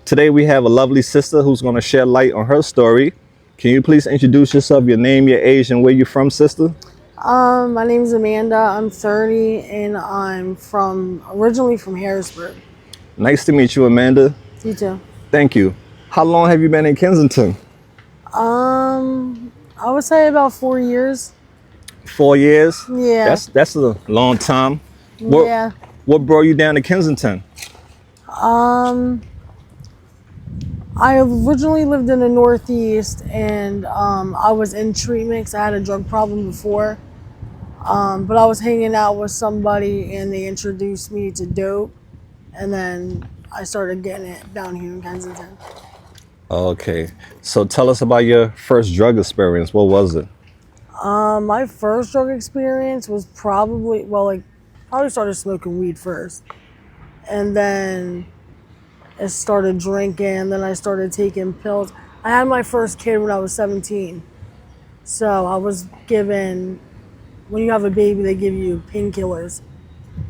Today we have a lovely sister who's going to shed light on her story. Can you please introduce yourself, your name, your age, and where you're from, sister? My name's Amanda. I'm 30 and I'm originally from Harrisburg. Nice to meet you, Amanda. You too. Thank you. How long have you been in Kensington? I would say about 4 years. 4 years? Yeah. That's a long time. What Yeah. what brought you down to Kensington? Um, I originally lived in the Northeast and I was in treatment because I had a drug problem before. But I was hanging out with somebody and they introduced me to dope, and then I started getting it down here in Kensington. Okay. So tell us about your first drug experience. What was it? My first drug experience was probably started smoking weed first, and then I started drinking. Then I started taking pills. I had my first kid when I was 17, so I was given. When you have a baby, they give you painkillers.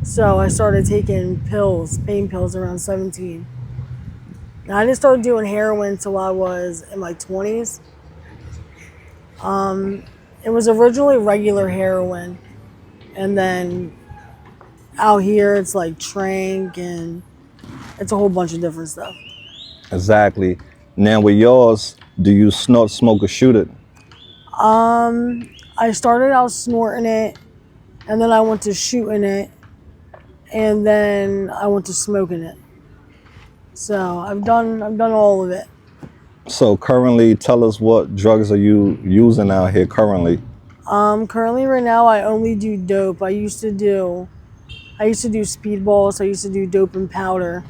So I started taking pain pills around 17. And I didn't start doing heroin until I was in my 20s. It was originally regular heroin, and then out here it's like trank and it's a whole bunch of different stuff. Exactly. Now with yours, do you snort, smoke, or shoot it? I started out snorting it, and then I went to shooting it, and then I went to smoking it. So I've done all of it. So currently, tell us what drugs are you using out here currently? Currently right now I only do dope. I used to do speedballs. I used to do dope and powder.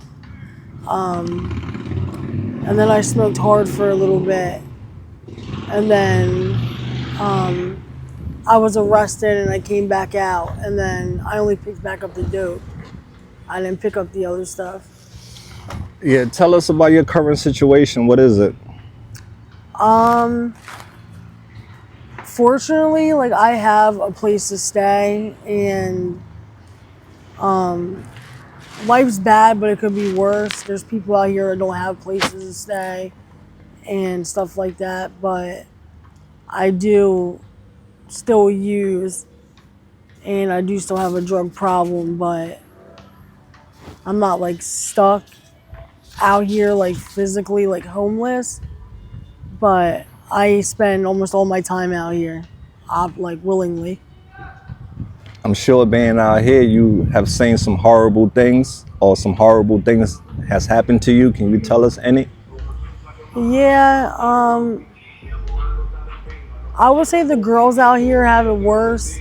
And then I smoked hard for a little bit. And then I was arrested and I came back out. And then I only picked back up the dope. I didn't pick up the other stuff. Yeah, tell us about your current situation. What is it? Fortunately, like I have a place to stay, and life's bad, but it could be worse. There's people out here that don't have places to stay and stuff like that. But I do still use, and I do still have a drug problem, but I'm not like stuck out here like physically like homeless. But I spend almost all my time out here, like willingly. I'm sure being out here, you have seen some horrible things, or some horrible things has happened to you. Can you tell us any? Yeah, I would say the girls out here have it worse.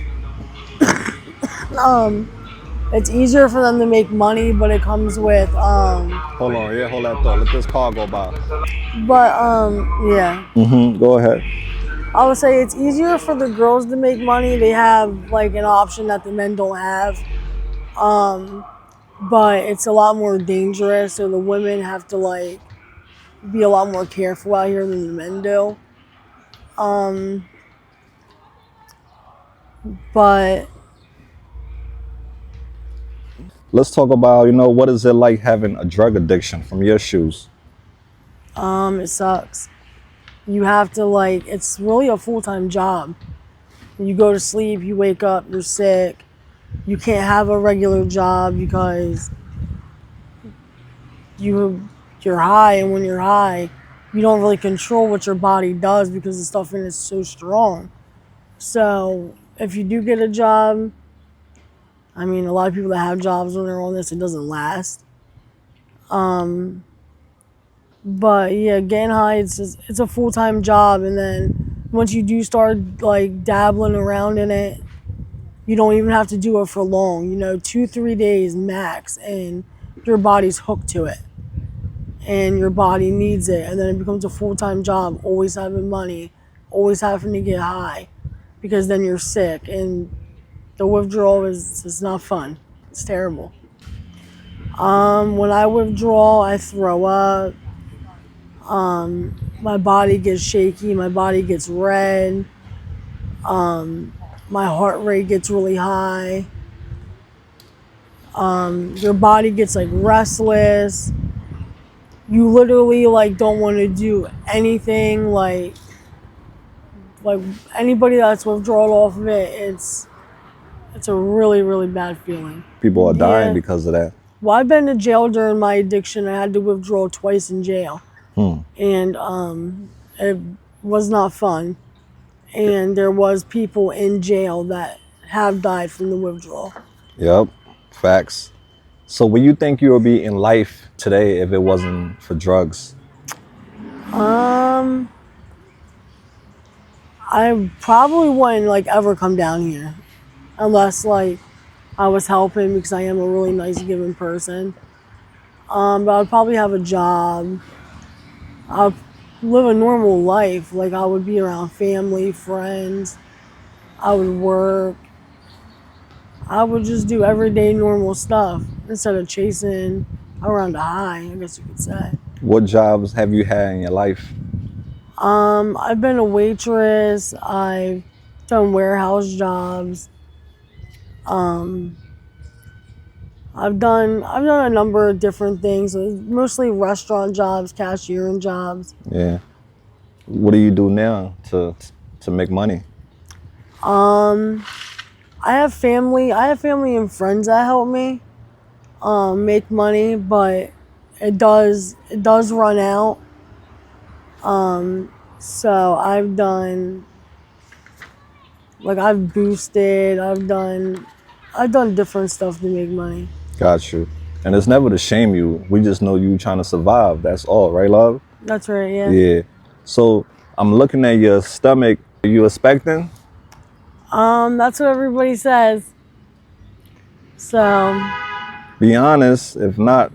Um, it's easier for them to make money, but it comes with Hold on, yeah, hold that thought. Let this car go by. yeah. Go ahead. I would say it's easier for the girls to make money. They have like an option that the men don't have. But it's a lot more dangerous, so the women have to like be a lot more careful out here than the men do. But Let's talk about, what is it like having a drug addiction from your shoes? it sucks. You have to like, it's really a full-time job. You go to sleep, you wake up, you're sick. You can't have a regular job because you're high, and when you're high, you don't really control what your body does because the stuff in it is so strong. So if you do get a job, I mean, a lot of people that have jobs when they're on this, it doesn't last. But yeah, getting high, it's a full-time job, and then once you do start like dabbling around in it, you don't even have to do it for long. 2-3 days max, and your body's hooked to it, and your body needs it, and then it becomes a full-time job. Always having money, always having to get high, because then you're sick, and the withdrawal is not fun. It's terrible. When I withdraw, I throw up. My body gets shaky. My body gets red. My heart rate gets really high. Your body gets like restless. you literally like don't want to do anything. Like anybody that's withdrawn off of it, it's a really, really bad feeling. People are dying Yeah. because of that. Well, I've been to jail during my addiction. I had to withdraw twice in jail, and it was not fun. And there was people in jail that have died from the withdrawal. Yep, facts. So where you think you would be in life today if it wasn't for drugs? I probably wouldn't like ever come down here, unless like I was helping because I am a really nice giving person. But I'd probably have a job. I'd live a normal life. Like I would be around family, friends. I would work. I would just do everyday normal stuff instead of chasing around a high, I guess you could say. What jobs have you had in your life? I've been a waitress. I've done warehouse jobs. I've done a number of different things, mostly restaurant jobs, cashiering jobs. Yeah. What do you do now to make money? I have family and friends that help me make money, but it does run out. So I've done I've boosted, I've done different stuff to make money. Got you. And it's never to shame you. We just know you trying to survive. That's all, right, love? That's right, yeah. Yeah. So I'm looking at your stomach. Are you expecting? That's what everybody says. So Be honest. If not,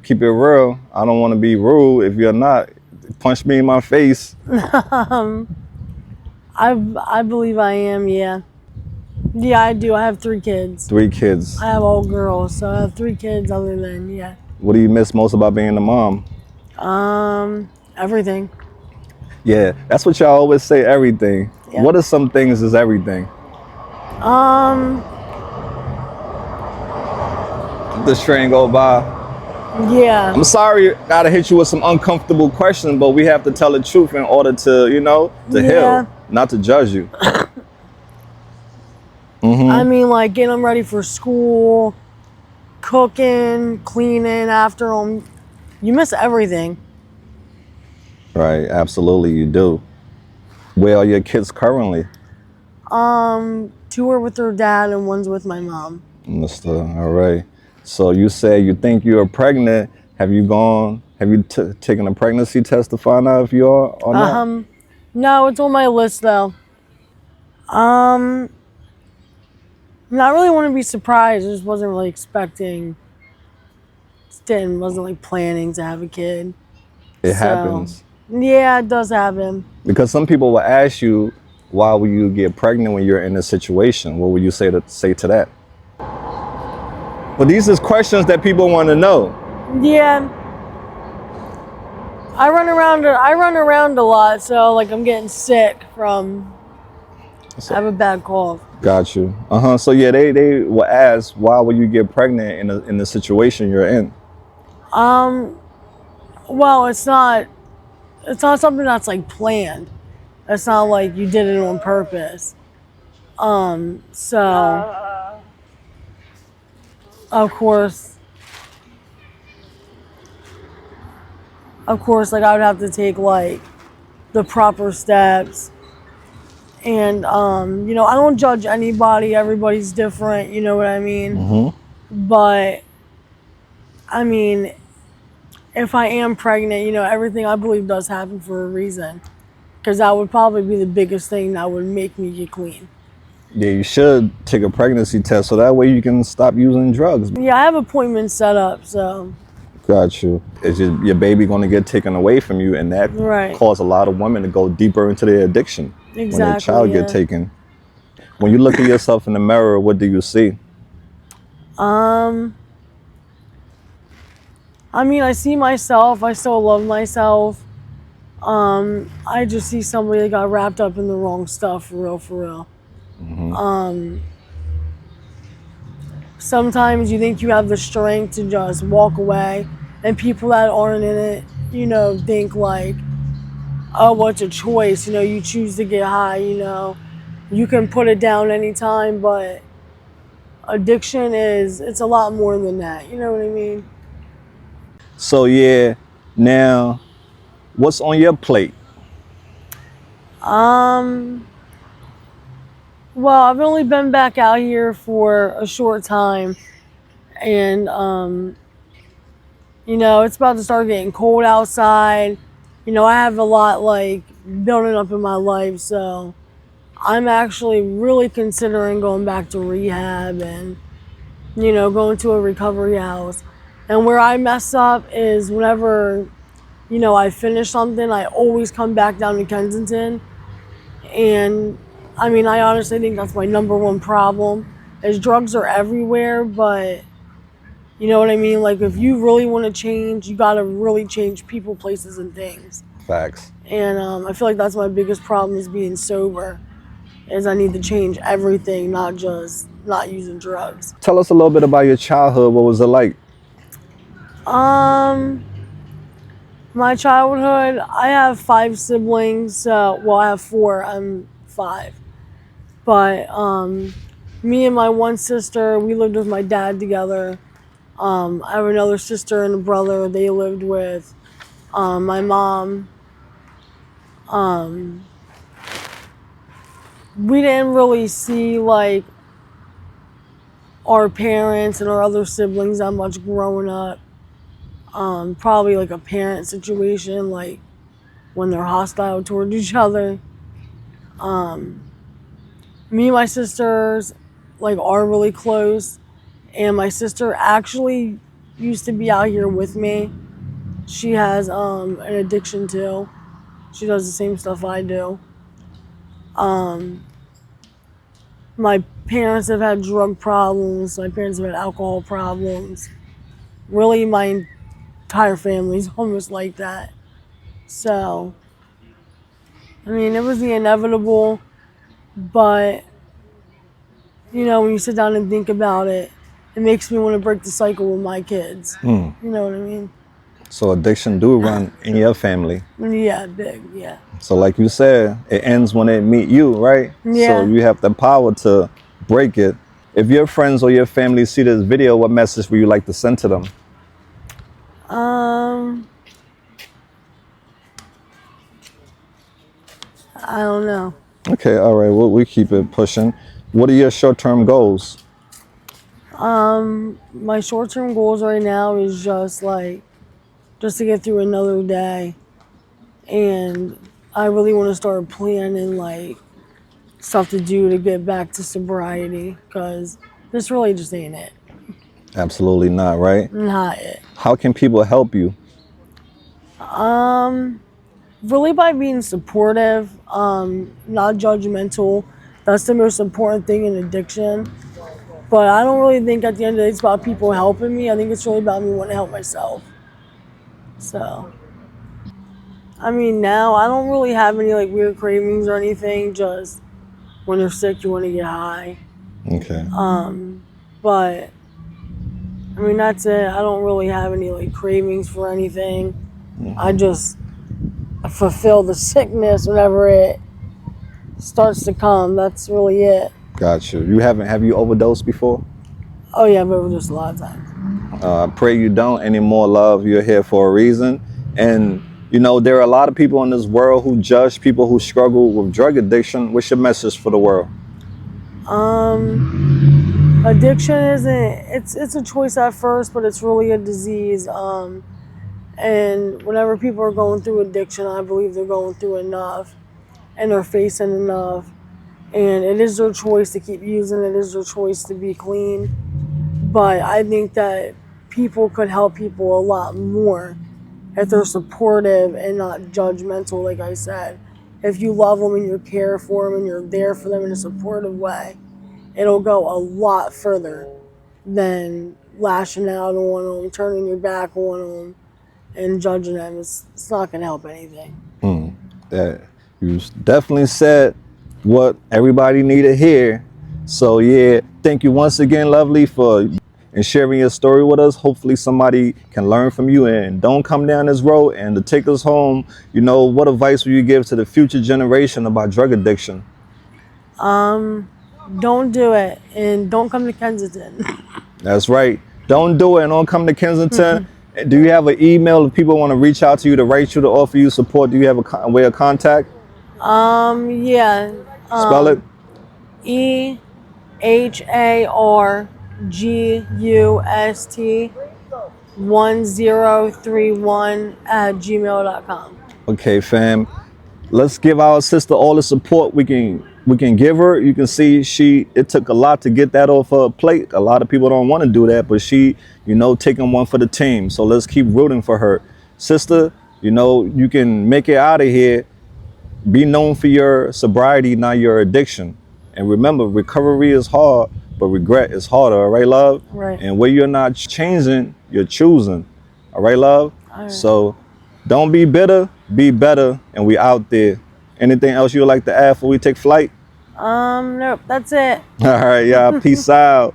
keep it real. I don't want to be rude. If you're not, punch me in my face. I believe I am, yeah. Yeah, I do. I have 3 kids. 3 kids. I have all girls, so I have 3 kids other than, yeah. What do you miss most about being a mom? Everything. Yeah, that's what y'all always say, everything. Yeah. What are some things is everything? The train go by. Yeah. I'm sorry, gotta hit you with some uncomfortable questions, but we have to tell the truth in order to, to heal, not to judge you. I mean, like getting them ready for school, cooking, cleaning after them. You miss everything. Right, absolutely, you do. Where are your kids currently? 2 are with their dad and 1's with my mom. All right. So you say you think you're pregnant. Have you taken a pregnancy test to find out if you are or not? No, it's on my list though. I really want to be surprised. I just wasn't really expecting. Wasn't like planning to have a kid. It happens. Yeah, it does happen. Because some people will ask you, why will you get pregnant when you're in this situation? What would you say to that? But these are questions that people want to know. Yeah. I run around a lot, so like I'm getting sick from. I have a bad cough. Got you. So yeah, they will ask, why will you get pregnant in the situation you're in? Well, it's not something that's like planned. It's not like you did it on purpose. So of course, like I would have to take like the proper steps. And I don't judge anybody. Everybody's different. You know what I mean? But I mean, if I am pregnant, everything I believe does happen for a reason. Because that would probably be the biggest thing that would make me get clean. Yeah, you should take a pregnancy test so that way you can stop using drugs. Yeah, I have appointments set up, so. Got you. Is your baby going to get taken away from you, and that causes a lot of women to go deeper into their addiction. Exactly, when their child get taken. When you look at yourself in the mirror, what do you see? I mean, I see myself. I still love myself. I just see somebody that got wrapped up in the wrong stuff, for real. Sometimes you think you have the strength to just walk away, and people that aren't in it, think like, oh, well, it's a choice. You choose to get high. You can put it down anytime, but addiction it's a lot more than that. You know what I mean? So yeah, now what's on your plate? Um, well, I've only been back out here for a short time, and it's about to start getting cold outside. I have a lot like building up in my life, so I'm actually really considering going back to rehab and going to a recovery house. And where I mess up is whenever I finish something, I always come back down to Kensington. And I mean, I honestly think that's my number one problem is drugs are everywhere, but you know what I mean? Like, if you really want to change, you got to really change people, places, and things. Facts. And I feel like that's my biggest problem is being sober, is I need to change everything, not just not using drugs. Tell us a little bit about your childhood. What was it like? My childhood, I have 5 siblings. Well, I have 4. I'm 5. But me and my one sister, we lived with my dad together. I have another sister and a brother. They lived with my mom. We didn't really see like our parents and our other siblings that much growing up. Probably like a parent situation, like when they're hostile toward each other. Me and my sisters like are really close, and my sister actually used to be out here with me. She has an addiction too. She does the same stuff I do. My parents have had drug problems. My parents have had alcohol problems. Really, my entire family's almost like that. So, I mean, it was the inevitable, but when you sit down and think about it, it makes me want to break the cycle with my kids. You know what I mean? So addiction do run in your family. Yeah, big, yeah. So like you said, it ends when it meet you, right? Yeah. So you have the power to break it. If your friends or your family see this video, what message would you like to send to them? I don't know. Okay, all right. Well, we keep it pushing. What are your short-term goals? My short-term goals right now is just to get through another day, and I really want to start planning like stuff to do to get back to sobriety, because this really just ain't it. Absolutely not, right? Not it. How can people help you? Really by being supportive, not judgmental. That's the most important thing in addiction. But I don't really think at the end of the day it's about people helping me. I think it's really about me wanting to help myself. So, I mean, now I don't really have any like weird cravings or anything. Just when you're sick, you want to get high. Okay. But I mean, that's it. I don't really have any like cravings for anything. I just fulfill the sickness whenever it starts to come. That's really it. Got you. Have you overdosed before? Oh yeah, I've overdosed a lot of times. I pray you don't anymore, love. You're here for a reason. And there are a lot of people in this world who judge people who struggle with drug addiction. What's your message for the world? Addiction it's a choice at first, but it's really a disease. And whenever people are going through addiction, I believe they're going through enough and they're facing enough. And it is their choice to keep using it. It is their choice to be clean. But I think that people could help people a lot more if they're supportive and not judgmental, like I said. If you love them and you care for them and you're there for them in a supportive way, it'll go a lot further than lashing out on them, turning your back on them, and judging them. It's not going to help anything. That you definitely said what everybody needed to hear. So yeah, thank you once again, Lovely, for and sharing your story with us. Hopefully somebody can learn from you and don't come down this road. And to take us home, you know, what advice would you give to the future generation about drug addiction? Don't do it, and don't come to Kensington. That's right. Don't do it and don't come to Kensington. Do you have an email if people want to reach out to you, to write you, to offer you support? Do you have a way of contact? Yeah. Spell it. EHARGUST1031 Okay, fam. Let's give our sister all the support we can give her. You can see it took a lot to get that off her plate. A lot of people don't want to do that, but she, you know, taking one for the team. So let's keep rooting for her. Sister, you know, you can make it out of here. Be known for your sobriety, not your addiction. And remember, recovery is hard, but regret is harder. All right, love? Right. And where you're not changing, you're choosing. All right, love? All right. So don't be bitter, be better, and we out there. Anything else you would like to add before we take flight? Nope, that's it. All right, y'all. Peace out.